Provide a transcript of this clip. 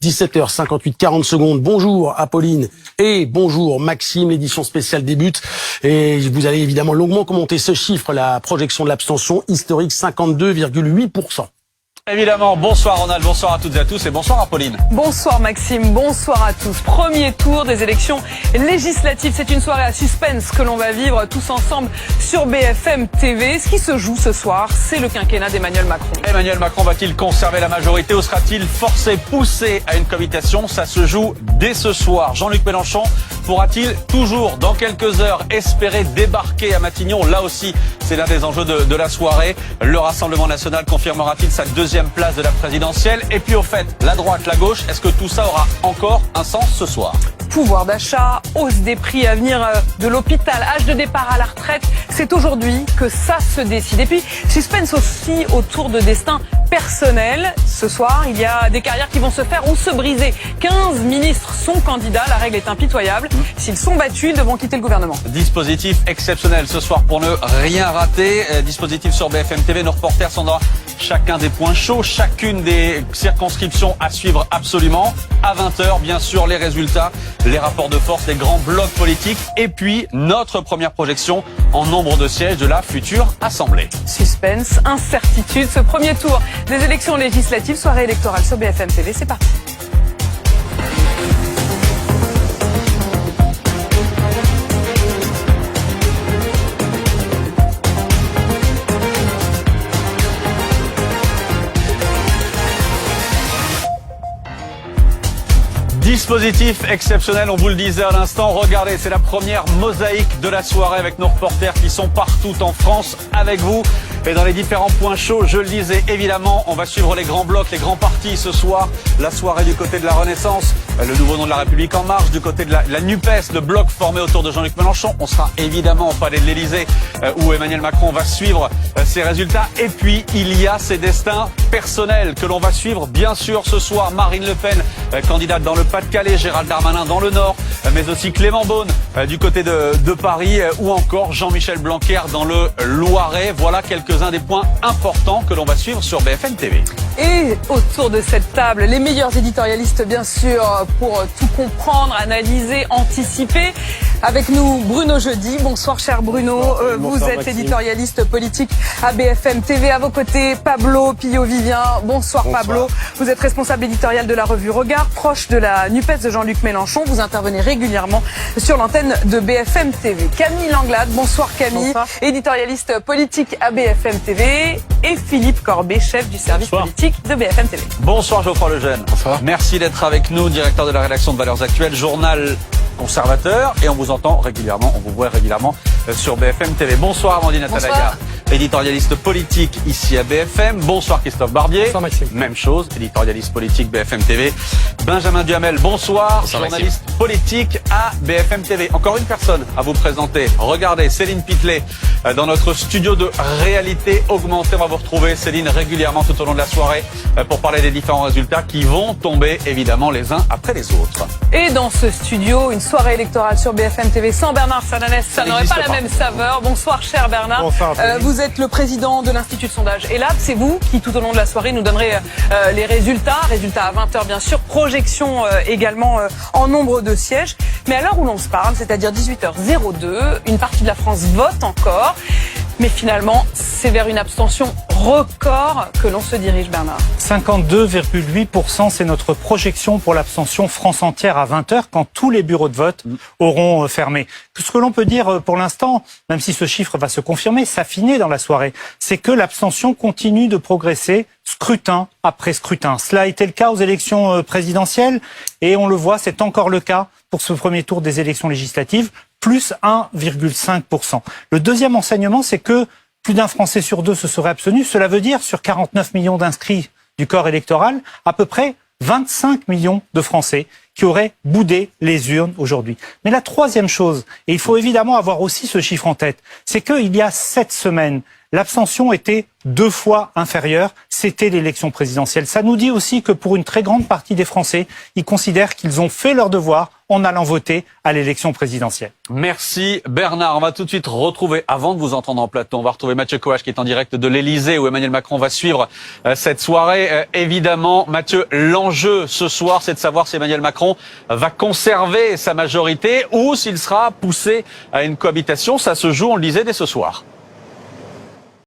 17h58, 40 secondes. Bonjour Apolline et bonjour Maxime. L'édition spéciale débute et vous allez évidemment longuement commenter ce chiffre, la projection de l'abstention historique 52,8%. Évidemment, bonsoir Ronald, bonsoir à toutes et à tous et bonsoir Apolline. Bonsoir Maxime, bonsoir à tous. Premier tour des élections législatives. C'est une soirée à suspense que l'on va vivre tous ensemble sur BFM TV. Ce qui se joue ce soir, c'est le quinquennat d'Emmanuel Macron. Emmanuel Macron va-t-il conserver la majorité ou sera-t-il forcé, poussé à une cohabitation? Ça se joue dès ce soir. Jean-Luc Mélenchon pourra-t-il toujours, dans quelques heures, espérer débarquer à Matignon? Là aussi, c'est l'un des enjeux de la soirée. Le Rassemblement national confirmera-t-il sa deuxième place de la présidentielle? Et puis au fait, la droite, la gauche, est-ce que tout ça aura encore un sens ce soir? Pouvoir d'achat, hausse des prix, avenir de l'hôpital, âge de départ à la retraite, c'est aujourd'hui que ça se décide. Et puis, suspense aussi autour de destins personnels. Ce soir, il y a des carrières qui vont se faire ou se briser. 15 ministres sont candidats, la règle est impitoyable. S'ils sont battus, ils devront quitter le gouvernement. Dispositif exceptionnel ce soir pour ne rien rater. Dispositif sur BFM TV, nos reporters sont dans chacun des points chauds, chacune des circonscriptions à suivre absolument. À 20h, bien sûr, les résultats, les rapports de force, les grands blocs politiques et puis notre première projection en nombre de sièges de la future Assemblée. Suspense, incertitude, ce premier tour des élections législatives, soirée électorale sur BFM TV, c'est parti. Dispositif exceptionnel, on vous le disait à l'instant. Regardez, c'est la première mosaïque de la soirée avec nos reporters qui sont partout en France avec vous. Et dans les différents points chauds, je le disais, évidemment, on va suivre les grands blocs, les grands partis ce soir. La soirée du côté de la Renaissance, le nouveau nom de la République en marche, du côté de la NUPES, le bloc formé autour de Jean-Luc Mélenchon. On sera évidemment au palais de l'Élysée où Emmanuel Macron va suivre ses résultats. Et puis, il y a ces destins personnels que l'on va suivre, bien sûr, ce soir. Marine Le Pen, candidate dans le Pas-de-Calais, Gérald Darmanin dans le Nord, mais aussi Clément Beaune du côté de Paris ou encore Jean-Michel Blanquer dans le Loiret. Voilà quelques-uns des points importants que l'on va suivre sur BFM TV. Et autour de cette table, les meilleurs éditorialistes, bien sûr, pour tout comprendre, analyser, anticiper. Avec nous, Bruno Jeudi. Bonsoir, cher Bruno. Vous êtes Maxime, éditorialiste politique à BFM TV. À vos côtés, Pablo Pillot-Vivien. Bonsoir, Pablo. Vous êtes responsable éditorial de la revue Regard, proche de la NUPES de Jean-Luc Mélenchon. Vous intervenez régulièrement sur l'antenne de BFM TV. Camille Langlade. Bonsoir, Camille. Bonsoir. Éditorialiste politique à BFM TV. Et Philippe Corbet, chef du service politique de BFM TV. Bonsoir, Geoffroy Lejeune. Bonsoir. Merci d'être avec nous, directeur de la rédaction de Valeurs Actuelles, journal conservateur, et on vous entend régulièrement, on vous voit régulièrement sur BFM TV. Bonsoir Amandine Atalaya, éditorialiste politique ici à BFM. Bonsoir Christophe Barbier. Bonsoir Maxime. Même chose, éditorialiste politique BFM TV. Benjamin Duhamel, bonsoir, journaliste politique à BFM TV. Encore une personne à vous présenter. Regardez, Céline Pitlet dans notre studio de réalité augmentée. On va vous retrouver, Céline, régulièrement tout au long de la soirée pour parler des différents résultats qui vont tomber évidemment les uns après les autres. Et dans ce studio, une soirée électorale sur BFM TV sans Bernard Sananès, ça n'aurait pas la même saveur. Bonsoir cher Bernard. Bonsoir, vous êtes le président de l'Institut de sondage ELAB. C'est vous qui tout au long de la soirée nous donnerez les résultats à 20h bien sûr, projection également en nombre de sièges. Mais à l'heure où l'on se parle, c'est-à-dire 18h02, une partie de la France vote encore. Mais finalement, c'est vers une abstention record que l'on se dirige, Bernard. 52,8%, c'est notre projection pour l'abstention France entière à 20h, quand tous les bureaux de vote auront fermé. Ce que l'on peut dire pour l'instant, même si ce chiffre va se confirmer, s'affiner dans la soirée, c'est que l'abstention continue de progresser scrutin après scrutin. Cela a été le cas aux élections présidentielles et on le voit, c'est encore le cas pour ce premier tour des élections législatives, plus 1,5%. Le deuxième enseignement, c'est que plus d'un Français sur deux se serait abstenu. Cela veut dire, sur 49 millions d'inscrits du corps électoral, à peu près 25 millions de Français qui auraient boudé les urnes aujourd'hui. Mais la troisième chose, et il faut évidemment avoir aussi ce chiffre en tête, c'est qu'il y a 7 semaines, l'abstention était 2 fois inférieure, c'était l'élection présidentielle. Ça nous dit aussi que pour une très grande partie des Français, ils considèrent qu'ils ont fait leur devoir en allant voter à l'élection présidentielle. Merci Bernard. On va tout de suite retrouver, avant de vous entendre en plateau, on va retrouver Mathieu Coache qui est en direct de l'Elysée où Emmanuel Macron va suivre cette soirée. Évidemment, Mathieu, l'enjeu ce soir, c'est de savoir si Emmanuel Macron va conserver sa majorité ou s'il sera poussé à une cohabitation. Ça se joue, on le disait, dès ce soir.